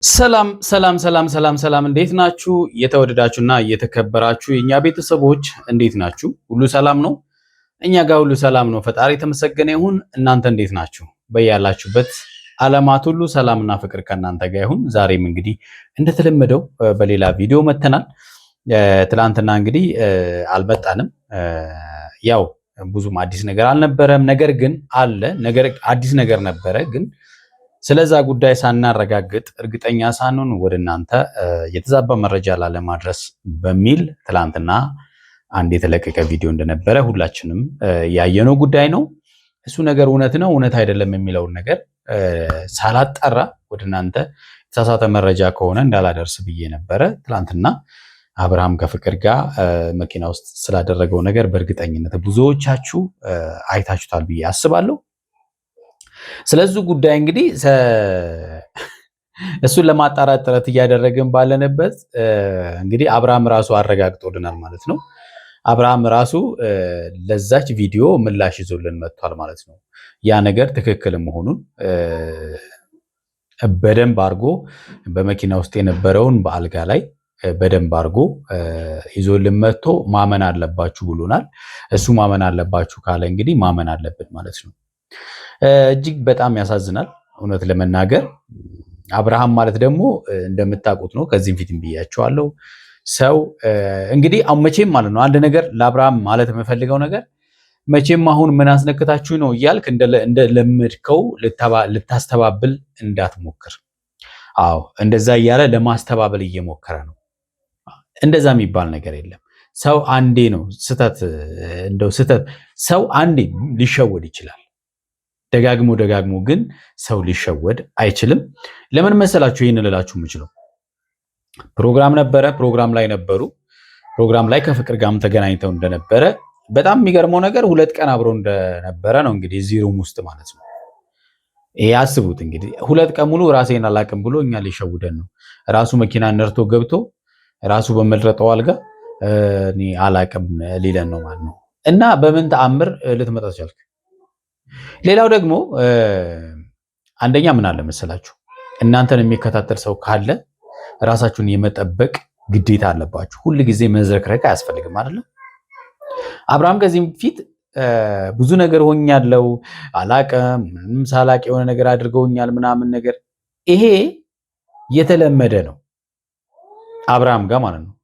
ሰላም እንዴት ናችሁ? የተወደዳችሁና የተከበራችሁ የኛ ቤተሰቦች እንዴት ናችሁ? ሁሉ ሰላም ነው? እኛ ጋር ሁሉ ሰላም ነው። ፈጣሪ የተመሰገነ ይሁን። እናንተ እንዴት ናችሁ? በያላችሁበት ዓለማት ሁሉ ሰላምና ፍቅር ከእናንተ ጋር ይሁን። ዛሬም እንግዲህ እንደተለመደው በሌላ ቪዲዮ መተናል። ትላንትና እንግዲህ አልመጣንም። ያው ብዙም አዲስ ነገር አልነበረም። ነገር ግን አዲስ ነገር ነበረ ግን ስለዛ ጉዳይ ሳናረጋግጥ እርግጠኛ ሳንሆን ወደ እናንተ የተዛባ መረጃ ላለማድረስ በሚል ትላንትና አንድ የተለቀቀ ቪዲዮ እንደነበረ ሁላችንም ያየነው ጉዳይ ነው። እሱ ነገር እውነት ነው እውነት አይደለም የሚለውን ነገር ሳላጣራ ወደ እናንተ የተሳሳተ መረጃ ከሆነ እንዳላደርስ ብዬ ነበረ። ትላንትና አብርሃም ከፍቅር ጋር መኪና ውስጥ ስላደረገው ነገር በእርግጠኝነት ብዙዎቻችሁ አይታችሁታል ብዬ አስባለሁ። ስለዚህ ጉዳይ እንግዲህ እሱን ለማጣራት ጥረት እያደረግን ባለንበት እንግዲህ አብርሃም ራሱ አረጋግጦልናል ማለት ነው። አብርሃም ራሱ ለዛች ቪዲዮ ምላሽ ይዞልን መጥቷል ማለት ነው። ያ ነገር ትክክል መሆኑን በደንብ አድርጎ በመኪና ውስጥ የነበረውን በአልጋ ላይ በደንብ አድርጎ ይዞልን መጥቶ ማመን አለባችሁ ብሎናል። እሱ ማመን አለባችሁ ካለ እንግዲህ ማመን አለብን ማለት ነው። እጅግ በጣም ያሳዝናል እውነት ለመናገር። አብርሃም ማለት ደግሞ እንደምታውቁት ነው፣ ከዚህም ፊትም ብያቸዋለሁ። ሰው እንግዲህ አሁን መቼም ማለት ነው አንድ ነገር ለአብርሃም ማለት የምፈልገው ነገር መቼም አሁን ምን አስነክታችሁ ነው እያልክ እንደለመድከው ልታስተባብል እንዳትሞክር። አዎ እንደዛ እያለ ለማስተባበል እየሞከረ ነው። እንደዛ የሚባል ነገር የለም። ሰው አንዴ ነው ስህተት ሰው አንዴ ሊሸወድ ይችላል። ደጋግሞ ግን ሰው ሊሸወድ አይችልም። ለምን መሰላችሁ ይህን ልላችሁ የምችለው? ፕሮግራም ነበረ፣ ፕሮግራም ላይ ነበሩ። ፕሮግራም ላይ ከፍቅር ጋርም ተገናኝተው እንደነበረ በጣም የሚገርመው ነገር 2 ቀን አብረው እንደነበረ ነው እንግዲህ እዚህ ሩም ውስጥ ማለት ነው። ይሄ አስቡት እንግዲህ 2 ቀን ሙሉ ራሴን አላቅም ብሎ እኛ ሊሸውደን ነው። ራሱ መኪና ነርቶ ገብቶ ራሱ በመልረጠው አልጋ እኔ አላቅም ሊለን ነው ማለት ነው። እና በምን ተአምር ልትመጣ ቻልክ? ሌላው ደግሞ አንደኛ ምን አለ መሰላችሁ፣ እናንተን የሚከታተል ሰው ካለ ራሳችሁን የመጠበቅ ግዴታ አለባችሁ። ሁል ጊዜ መዝረክረክ አያስፈልግም አይደል? አብርሃም ከዚህም ፊት ብዙ ነገር ሆኛለሁ፣ አላቅም፣ ምንም ሳላቅ የሆነ ነገር አድርገውኛል ምናምን ነገር፣ ይሄ የተለመደ ነው አብርሃም ጋር ማለት ነው።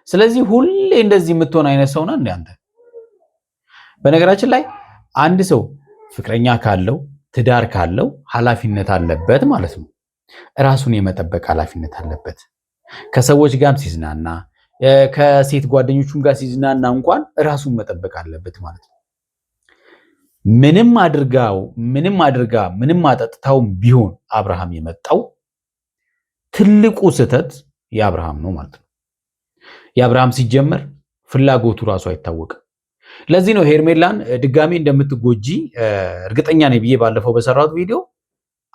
ስለዚህ ሁሌ እንደዚህ የምትሆን አይነት ሰው ነህ እንደ አንተ። በነገራችን ላይ አንድ ሰው ፍቅረኛ ካለው ትዳር ካለው ኃላፊነት አለበት ማለት ነው። ራሱን የመጠበቅ ኃላፊነት አለበት። ከሰዎች ጋርም ሲዝናና ከሴት ጓደኞቹም ጋር ሲዝናና እንኳን ራሱን መጠበቅ አለበት ማለት ነው። ምንም አድርጋ ምንም አጠጥታው ቢሆን አብርሃም የመጣው ትልቁ ስህተት የአብርሃም ነው ማለት ነው። የአብርሃም ሲጀመር ፍላጎቱ ራሱ አይታወቅም። ለዚህ ነው ሄርሜላን ድጋሚ እንደምትጎጂ እርግጠኛ ነኝ ብዬ ባለፈው በሰራሁት ቪዲዮ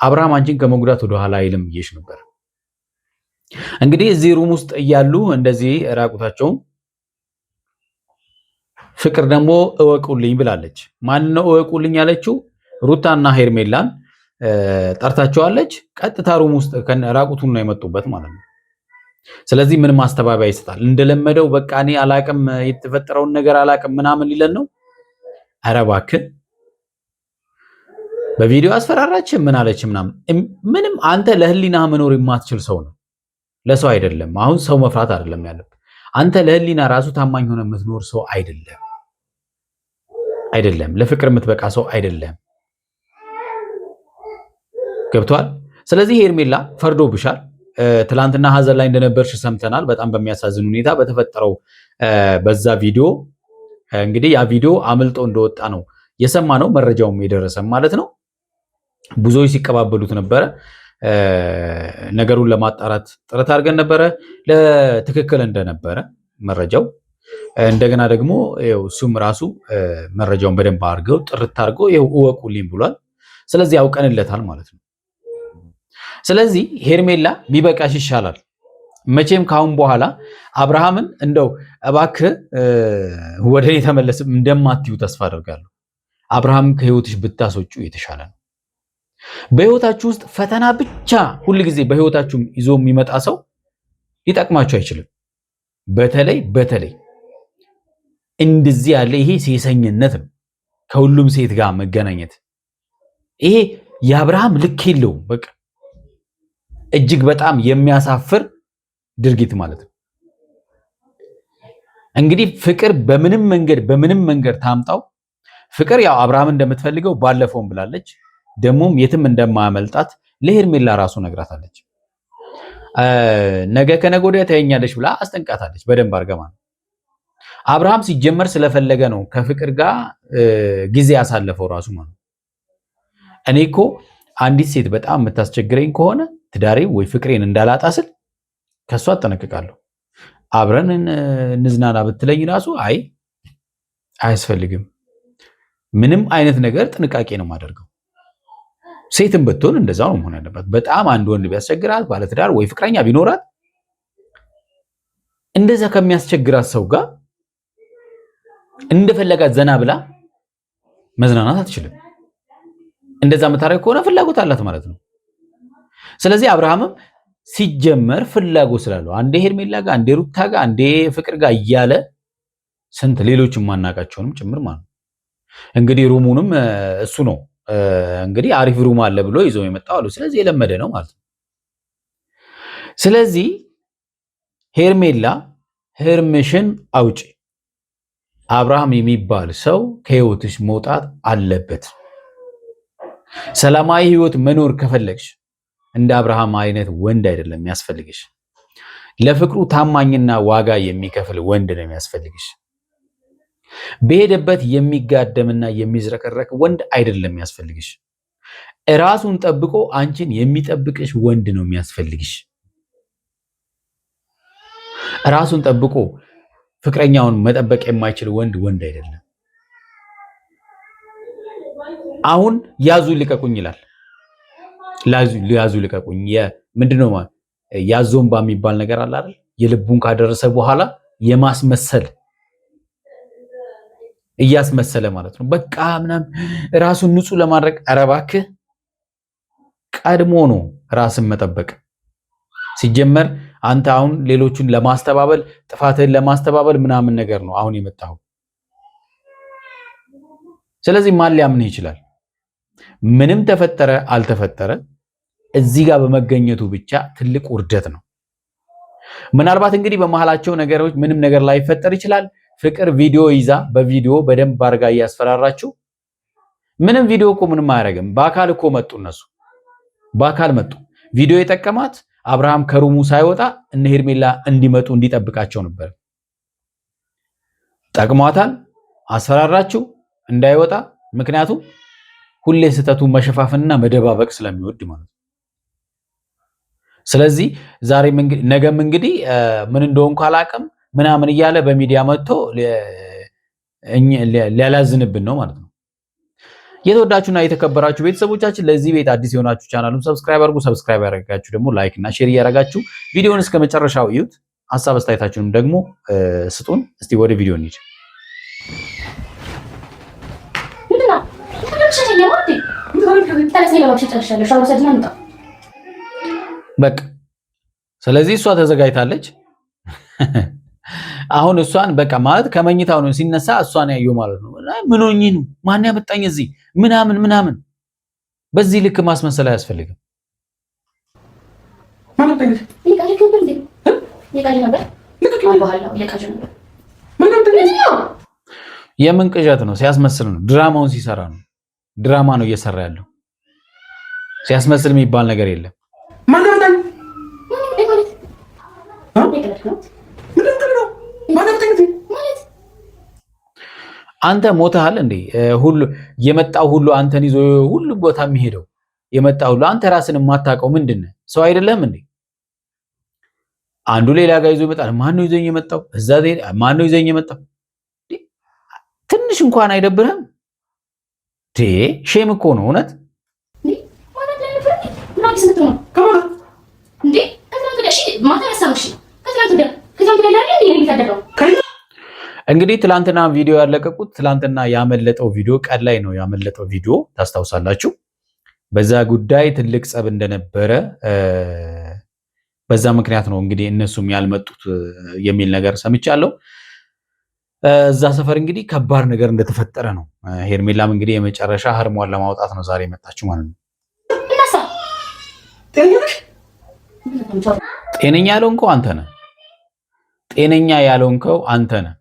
አብርሃም አንቺን ከመጉዳት ወደ ኋላ አይልም ብዬሽ ነበር። እንግዲህ እዚህ ሩም ውስጥ እያሉ እንደዚህ ራቁታቸውን ፍቅር ደግሞ እወቁልኝ ብላለች። ማን ነው እወቁልኝ ያለችው? ሩታና ሄርሜላን ጠርታቸዋለች። ቀጥታ ሩም ውስጥ ራቁቱን ነው የመጡበት ማለት ነው። ስለዚህ ምን ማስተባበያ ይሰጣል? እንደለመደው በቃ እኔ አላቅም የተፈጠረውን ነገር አላቅም ምናምን ሊለን ነው። ኧረ እባክህ በቪዲዮ አስፈራራች ምን አለች ምንም። አንተ ለህሊና መኖር የማትችል ሰው ነው፣ ለሰው አይደለም። አሁን ሰው መፍራት አይደለም ያለብህ። አንተ ለህሊና ራሱ ታማኝ ሆነ የምትኖር ሰው አይደለም፣ ለፍቅር የምትበቃ ሰው አይደለም። ገብቷል? ስለዚህ ሄርሜላ ፈርዶብሻል። ትላንትና ሀዘን ላይ እንደነበርሽ ሰምተናል። በጣም በሚያሳዝን ሁኔታ በተፈጠረው በዛ ቪዲዮ እንግዲህ ያ ቪዲዮ አምልጦ እንደወጣ ነው የሰማነው፣ መረጃውም የደረሰም ማለት ነው። ብዙዎች ሲቀባበሉት ነበረ። ነገሩን ለማጣራት ጥረት አድርገን ነበረ፣ ለትክክል እንደነበረ መረጃው። እንደገና ደግሞ እሱም ራሱ መረጃውን በደንብ አድርገው ጥርት አድርገው እወቁልኝ ብሏል። ስለዚህ ያውቀንለታል ማለት ነው። ስለዚህ ሄርሜላ ቢበቃሽ ይሻላል። መቼም ካሁን በኋላ አብርሃምን እንደው እባክህ ወደ እኔ ተመለስም እንደማትዩ ተስፋ አደርጋለሁ። አብርሃም ከህይወትሽ ብታስወጪው የተሻለ ነው። በህይወታችሁ ውስጥ ፈተና ብቻ ሁል ጊዜ በህይወታችሁ ይዞ የሚመጣ ሰው ሊጠቅማችሁ አይችልም። በተለይ እንደዚህ ያለ ይሄ ሴሰኝነት ነው። ከሁሉም ሴት ጋር መገናኘት ይሄ የአብርሃም ልክ የለውም። በቃ እጅግ በጣም የሚያሳፍር ድርጊት ማለት ነው። እንግዲህ ፍቅር በምንም መንገድ ታምጣው ፍቅር ያው አብርሃም እንደምትፈልገው ባለፈውም ብላለች። ደሞም የትም እንደማያመልጣት ለሄርሜላ ራሱ ነግራታለች። ነገ ከነገ ወዲያ ታየኛለች ብላ አስጠንቃታለች። በደንብ አርገማ አብርሃም ሲጀመር ስለፈለገ ነው ከፍቅር ጋር ጊዜ ያሳለፈው ራሱ ማለት። እኔ እኮ አንዲት ሴት በጣም የምታስቸግረኝ ከሆነ ትዳሬ ወይ ፍቅሬን እንዳላጣ ስል ከሷ አጠነቅቃለሁ። አብረን እንዝናና ብትለኝ ራሱ አይ አያስፈልግም፣ ምንም አይነት ነገር ጥንቃቄ ነው የማደርገው። ሴትም ብትሆን እንደዛው ነው መሆን ያለበት። በጣም አንድ ወንድ ቢያስቸግራት ባለትዳር ወይ ፍቅረኛ ቢኖራት እንደዛ ከሚያስቸግራት ሰው ጋር እንደፈለጋት ዘና ብላ መዝናናት አትችልም። እንደዛ የምታረግ ከሆነ ፍላጎት አላት ማለት ነው። ስለዚህ አብርሃምም ሲጀመር ፍላጎት ስላለው አንዴ ሄርሜላ ጋር፣ አንዴ ሩታ ጋር፣ አንዴ ፍቅር ጋር እያለ ስንት ሌሎች የማናቃቸውንም ጭምር ማለት ነው። እንግዲህ ሩሙንም እሱ ነው እንግዲህ አሪፍ ሩም አለ ብሎ ይዞ የመጣው አሉ። ስለዚህ የለመደ ነው ማለት ነው። ስለዚህ ሄርሜላ ህርምሽን አውጪ። አብርሃም የሚባል ሰው ከህይወትሽ መውጣት አለበት። ሰላማዊ ህይወት መኖር ከፈለግሽ እንደ አብርሃም አይነት ወንድ አይደለም የሚያስፈልግሽ። ለፍቅሩ ታማኝና ዋጋ የሚከፍል ወንድ ነው የሚያስፈልግሽ። በሄደበት የሚጋደምና የሚዝረከረክ ወንድ አይደለም የሚያስፈልግሽ። ራሱን ጠብቆ አንቺን የሚጠብቅሽ ወንድ ነው የሚያስፈልግሽ። ራሱን ጠብቆ ፍቅረኛውን መጠበቅ የማይችል ወንድ አይደለም። አሁን ያዙ ልቀቁኝ ይላል። ያዙ ልቀቁኝ ምንድነው? ያዞምባ የሚባል ነገር አለ አይደል? የልቡን ካደረሰ በኋላ የማስመሰል እያስመሰለ ማለት ነው። በቃ ምናምን ራሱን ንጹህ ለማድረግ ኧረ እባክህ ቀድሞ ነው ራስን መጠበቅ። ሲጀመር አንተ አሁን ሌሎቹን ለማስተባበል ጥፋትህን ለማስተባበል ምናምን ነገር ነው አሁን የመጣው። ስለዚህ ማን ሊያምንህ ይችላል? ምንም ተፈጠረ አልተፈጠረ እዚህ ጋር በመገኘቱ ብቻ ትልቅ ውርደት ነው። ምናልባት እንግዲህ በመሃላቸው ነገሮች ምንም ነገር ላይፈጠር ይችላል። ፍቅር ቪዲዮ ይዛ በቪዲዮ በደንብ አርጋ እያስፈራራችሁ ምንም ቪዲዮ እኮ ምንም አያደርግም። በአካል እኮ መጡ፣ እነሱ በአካል መጡ። ቪዲዮ የጠቀማት አብርሃም ከሩሙ ሳይወጣ እነ ሄርሜላ እንዲመጡ እንዲጠብቃቸው ነበር። ጠቅሟታል፣ አስፈራራችሁ እንዳይወጣ። ምክንያቱም ሁሌ ስህተቱ መሸፋፍንና መደባበቅ ስለሚወድ ማለት ነው። ስለዚህ ዛሬም እንግዲህ ነገም እንግዲህ ምን እንደሆንኩ አላውቅም ምናምን እያለ በሚዲያ መጥቶ ሊያላዝንብን ነው ማለት ነው። የተወዳችሁና የተከበራችሁ ቤተሰቦቻችን ለዚህ ቤት አዲስ የሆናችሁ ቻናሉን ሰብስክራይብ አድርጉ። ሰብስክራይብ ያደረጋችሁ ደግሞ ላይክ እና ሼር እያደረጋችሁ ቪዲዮውን እስከ መጨረሻው እዩት። ሐሳብ አስተያየታችሁንም ደግሞ ስጡን። እስቲ ወደ ቪዲዮ እንሂድ። በቃ ስለዚህ እሷ ተዘጋጅታለች። አሁን እሷን በቃ ማለት ከመኝታው ነው ሲነሳ እሷን ያየው ማለት ነው። ምን ሆኜ ነው ማን ያመጣኝ እዚህ ምናምን በዚህ ልክ ማስመሰል አያስፈልግም። የምን ቅዠት ነው? ሲያስመስል ነው። ድራማውን ሲሰራ ነው። ድራማ ነው እየሰራ ያለው። ሲያስመስል የሚባል ነገር የለም። አንተ ሞተሃል እንዴ? ሁሉ የመጣው ሁሉ አንተን ይዞ ሁሉ ቦታ የሚሄደው የመጣው ሁሉ አንተ ራስን የማታውቀው ምንድነው? ሰው አይደለም እንዴ? አንዱ ሌላ ጋር ይዞ ይመጣል። ማን ነው ይዞኝ የመጣው? እዛ ማን ነው ይዞኝ የመጣው? ትንሽ እንኳን አይደብርህም? ሼም እኮ ነው እውነት። እንግዲህ ትላንትና ቪዲዮ ያለቀቁት ትላንትና ያመለጠው ቪዲዮ ቀን ላይ ነው ያመለጠው ቪዲዮ ታስታውሳላችሁ። በዛ ጉዳይ ትልቅ ጸብ እንደነበረ በዛ ምክንያት ነው እንግዲህ እነሱም ያልመጡት የሚል ነገር ሰምቻለሁ። እዛ ሰፈር እንግዲህ ከባድ ነገር እንደተፈጠረ ነው። ሄርሜላም እንግዲህ የመጨረሻ ህርሟን ለማውጣት ነው ዛሬ የመጣችው ማለት ነው። ጤነኛ ያልሆንከው አንተ ነህ። ጤነኛ ያልሆንከው አንተ ነህ።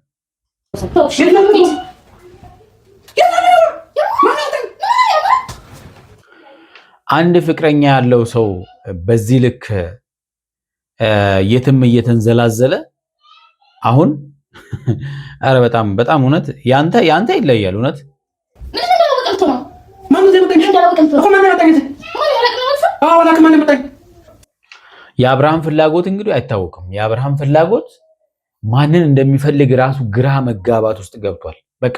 አንድ ፍቅረኛ ያለው ሰው በዚህ ልክ የትም እየተንዘላዘለ አሁን አረ በጣም በጣም እውነት ያንተ ይለያል እውነት። የአብርሃም ፍላጎት እንግዲህ አይታወቅም። የአብርሃም ፍላጎት ማንን እንደሚፈልግ ራሱ ግራ መጋባት ውስጥ ገብቷል። በቃ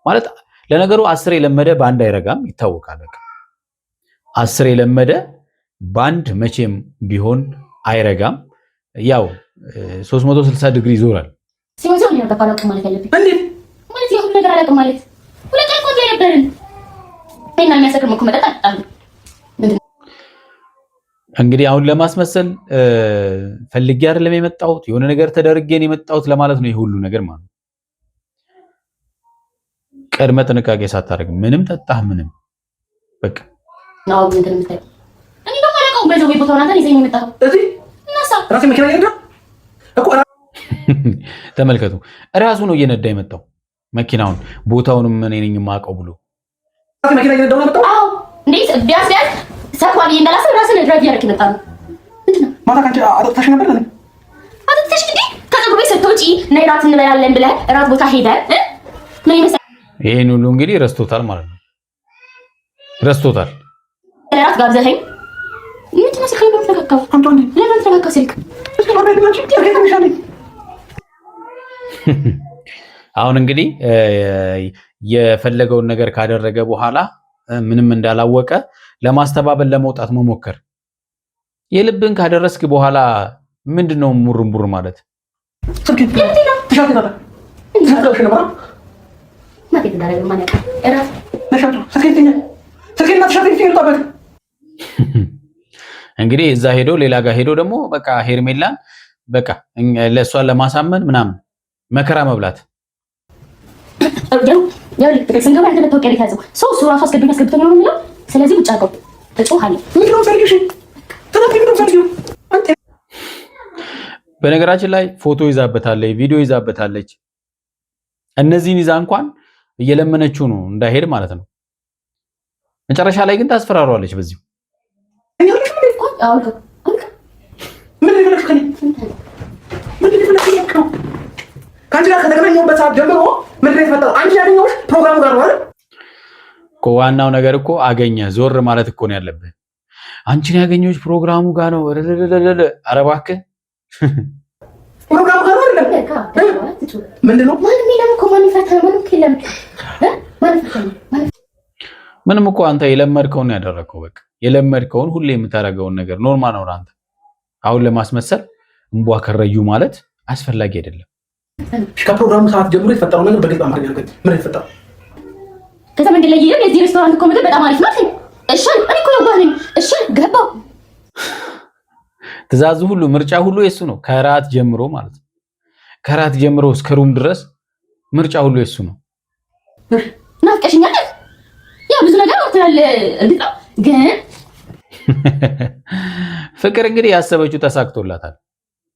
ማለት ለነገሩ 10 የለመደ በአንድ አይረጋም ይታወቃል። በቃ 10 የለመደ በአንድ መቼም ቢሆን አይረጋም። ያው 360 ዲግሪ ይዞራል። ሲወዘው ነው ተፋላቀ ማለት ያለብኝ እንዴ ማለት ይሁን ነገር አላውቅም ማለት ሁለት ቀን ቆንጆ ነበርን እና የሚያሰክር መኮ መጠጥ አጣሉ። እንግዲህ አሁን ለማስመሰል ፈልጌ አይደለም የመጣሁት የሆነ ነገር ተደርጌን የመጣሁት ለማለት ነው። ይሄ ሁሉ ነገር ማለት ነው ቀድመ ጥንቃቄ ሳታደርግ ምንም ጠጣህ ምንም በቃ ነው ግን እንደምታይ እኔ ደግሞ አላውቅም። በዛው ቦታው ናታ ይዘኝ የመጣው እዚህ እናሳ ራሴ መኪና ይረዳ እኮ ተመልከቱ። እራሱ ነው እየነዳ የመጣው መኪናውን ቦታውንም እኔ ነኝ የማውቀው ብሎ ራሴ መኪና እየነዳው ነው የመጣው። አዎ እንዴት ቢያስ ሰፋሪ እንደላሰ ራስን ድራይቭ ያደርክ መጣ ነው ምንድነው? ማታ ካንቺ አጥተሽ ነበር ለኔ አጥተሽ እንዴ? ከፀጉር ቤት ስትወጪ ነይ ራት እንበላለን ብለህ ራት ቦታ ሄደህ ምን ይመስላል? ይሄን ሁሉ እንግዲህ ረስቶታል ማለት ነው። ረስቶታል። ራት ጋብዘኸኝ ምንድነው? ስልክ ለምን ተከካው? አንቶኒ ለምን ተከካው ስልክ? እስኪ ወደ ድምጽ ትከካለሽ። አሁን እንግዲህ የፈለገውን ነገር ካደረገ በኋላ ምንም እንዳላወቀ ለማስተባበል ለመውጣት መሞከር። የልብን ካደረስክ በኋላ ምንድነው ሙርሙር ማለት? እንግዲህ እዛ ሄዶ ሌላ ጋር ሄዶ ደግሞ በቃ ሄርሜላን በቃ ለእሷን ለማሳመን ምናምን መከራ መብላት ያው ስንገባ አንተ መታወቂያ ቤት ያዘው ሰው ራሱ አስገድዶ አስገብቶኝ ነው የሚለው። ስለዚህ ውጭ አውቀው እጮሃለሁ። በነገራችን ላይ ፎቶ ይዛበታለች፣ ቪዲዮ ይዛበታለች። እነዚህን ይዛ እንኳን እየለመነችው ነው እንዳይሄድ ማለት ነው። መጨረሻ ላይ ግን ታስፈራሯለች በዚሁ ከአንቺ ጋር ከተገናኘሁበት ሰዓት ጀምሮ ምንድን የተፈጠረው? አንቺ ያገኘሁሽ ፕሮግራሙ ጋር ነው አይደል? ዋናው ነገር እኮ አገኘ ዞር ማለት እኮ ነው ያለብህ። አንቺን ያገኘሁሽ ፕሮግራሙ ጋር ነው። ኧረ እባክህ ፕሮግራሙ ጋር ነው አይደል? ምንድን ነው? ምንም እኮ አንተ የለመድከውን ነው ያደረግከው። በቃ የለመድከውን ሁሌ የምታደርገውን ነገር ኖርማል ነው አንተ። አሁን ለማስመሰል እንቧ ከረዩ ማለት አስፈላጊ አይደለም። ከፕሮግራሙ ሰዓት ጀምሮ የተፈጠረው ነገር በግልጽ አማርኛ ነገር ምን የተፈጠረው? ከዛ መንገድ ላይ ይሄን የዚህ ሬስቶራንት እኮ ምግብ በጣም አሪፍ ነው። እሺ እኔ እኮ ያባለኝ እሺ ገባው። ትእዛዙ ሁሉ ምርጫ ሁሉ የሱ ነው። ከራት ጀምሮ ማለት ነው። ከራት ጀምሮ እስከ ሩም ድረስ ምርጫ ሁሉ የሱ ነው። ናፍቀሽኛል። ያ ብዙ ነገር ወጥቷል። እንዴት ነው ግን ፍቅር እንግዲህ ያሰበችው ተሳክቶላታል።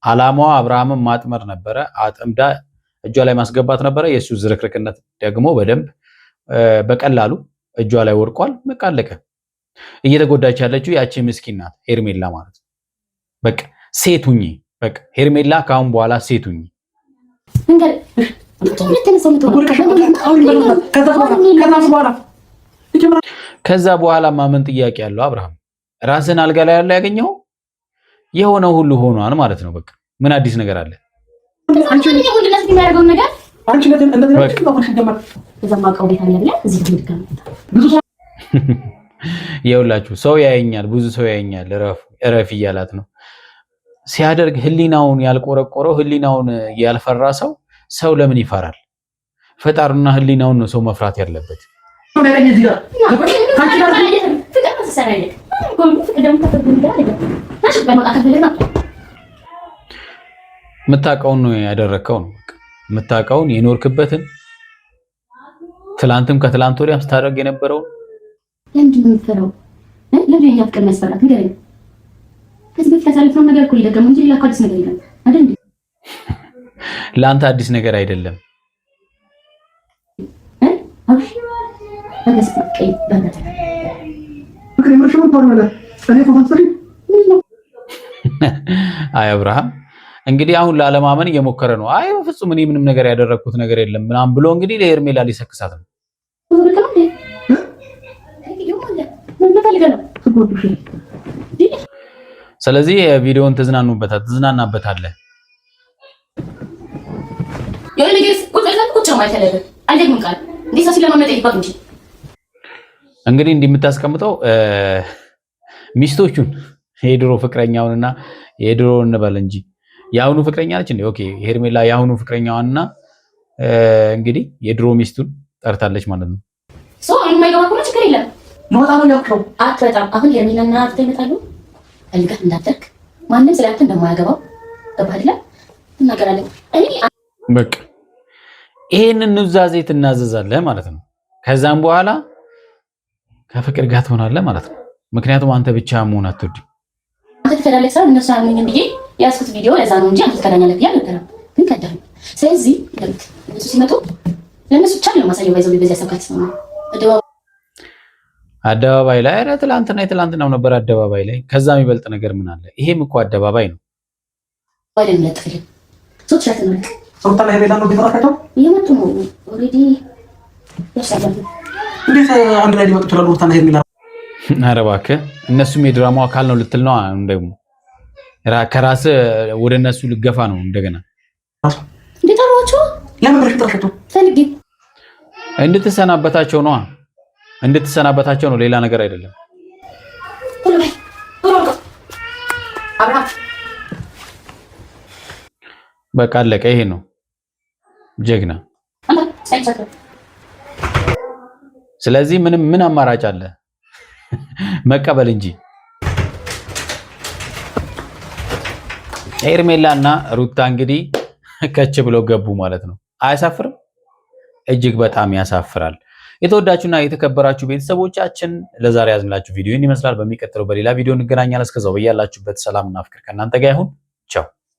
አላማዋ አብርሃምን ማጥመር ነበረ። አጥምዳ እጇ ላይ ማስገባት ነበረ። የሱ ዝርክርክነት ደግሞ በደንብ በቀላሉ እጇ ላይ ወድቋል። በቃ አለቀ። እየተጎዳች ያለችው ያቺ ምስኪን ናት ሄርሜላ ማለት ነው። በቃ ሴት ሁኚ። በቃ ሄርሜላ ካሁን በኋላ ሴት ሁኚ። ከዛ በኋላ ማመን ጥያቄ ያለው አብርሃም ራስን አልጋ ላይ ያለው ያገኘው የሆነው ሁሉ ሆኗል ማለት ነው። በቃ ምን አዲስ ነገር አለ? የውላችሁ ሰው ያየኛል፣ ብዙ ሰው ያየኛል፣ እረፍ እያላት ነው ሲያደርግ። ህሊናውን ያልቆረቆረው ህሊናውን ያልፈራ ሰው ለምን ይፈራል? ፈጣሩና ህሊናውን ነው ሰው መፍራት ያለበት። ትሰራለህ? ፍቅር ደግሞ ከፍቅር ጋር አይደለም። ታሽ በመጣ ከፈለና የምታውቀውን ነው ያደረከው ነው። የምታውቀውን የኖርክበትን ትላንትም ከትላንት ወዲያም ስታደርግ የነበረው ለምንድን ነው የምትፈራው? ለምን የኛ ፍቅር የሚያስፈራት ንገረኝ። ከዚህ በፊት ያሳለፍነው ነገር እኮ ሊደገም እንጂ ሌላ አዲስ ነገር የለም አይደል እንዴ? ለአንተ አዲስ ነገር አይደለም። አብሽ በገስ ቀይ በእናትህ ፍቅር የምርሽውን ሆነ እኔ ተፈንሰሪ አይ አብርሃም እንግዲህ አሁን ላለማመን እየሞከረ ነው። አይ በፍጹም እኔ ምንም ነገር ያደረኩት ነገር የለም ምናምን ብሎ እንግዲህ ለሄርሜላ ሊሰክሳት ነው። ስለዚህ ቪዲዮውን ትዝናናበታለህ። እንግዲህ እንዲህ የምታስቀምጠው ሚስቶቹን የድሮ ፍቅረኛውንና የድሮ እንበል እንጂ የአሁኑ ፍቅረኛ ነች እንዴ? ኦኬ ሄርሜላ የአሁኑ ፍቅረኛዋንና እንግዲህ የድሮ ሚስቱን ጠርታለች ማለት ነው። ሶ የማይገባ ከሆነ ችግር የለም። ሞታ ነው ያልከው አትበጣም። አሁን ሄርሜላና አፍተ ይመጣሉ። አልጋ እንዳትደርግ ማንም ስላንተ እንደማያገባው ገባህ? እናገራለን። እኔ በቃ ይሄንን ኑዛዜ ትናዘዛለህ ማለት ነው። ከዛም በኋላ ከፍቅር ጋር ትሆናለህ ማለት ነው። ምክንያቱም አንተ ብቻ መሆን አትወድም። አንተ ትከዳለህ ሰው እነሱ አያምኑኝም ብዬ ያስኩት ቪዲዮ ለዛ ነው እንጂ አንተ ትከዳኛለህ ብዬ አልነበረም። ግን ከዳኝ። ስለዚህ ለምን እነሱ ሲመጡ ለነሱ ብቻ ነው ማሳየው። ባይዘው በዚህ አሰብካት ነው አደባባይ ላይ ኧረ ትላንትናው ነበር አደባባይ ላይ። ከዛ የሚበልጥ ነገር ምን አለ? ይሄም እኮ አደባባይ ነው አይደል? ለጥፍል ሶት ሻተናል ሶታና ሄርሜላ ነው ቢፈራከተው እየመጡ ነው ኦሬዲ ያሳያሉ። እንዴት አንድ ላይ ሊመጡ ይችላሉ? ሶታና ሄርሜላ ኧረ እባክህ እነሱም የድራማው አካል ነው ልትል ነው። እንደውም ከራስህ ወደ እነሱ ልገፋ ነው እንደገና። እንዴት አሏቸው? ለምን ብለሽ ተራከተው ፈልጊ እንድትሰናበታቸው ነው፣ ሌላ ነገር አይደለም። በቃ አለቀ። ይሄ ነው ጀግና። ስለዚህ ምን አማራጭ አለ? መቀበል እንጂ። ሄርሜላና ሩታ እንግዲህ ከች ብለው ገቡ ማለት ነው። አያሳፍርም? እጅግ በጣም ያሳፍራል። የተወዳችሁና የተከበራችሁ ቤተሰቦቻችን ለዛሬ ያዝንላችሁ ቪዲዮ ይመስላል። በሚቀጥለው በሌላ ቪዲዮ እንገናኛለን። እስከዛው በያላችሁበት ሰላምና ፍቅር ከእናንተ ጋር ይሁን። ቻው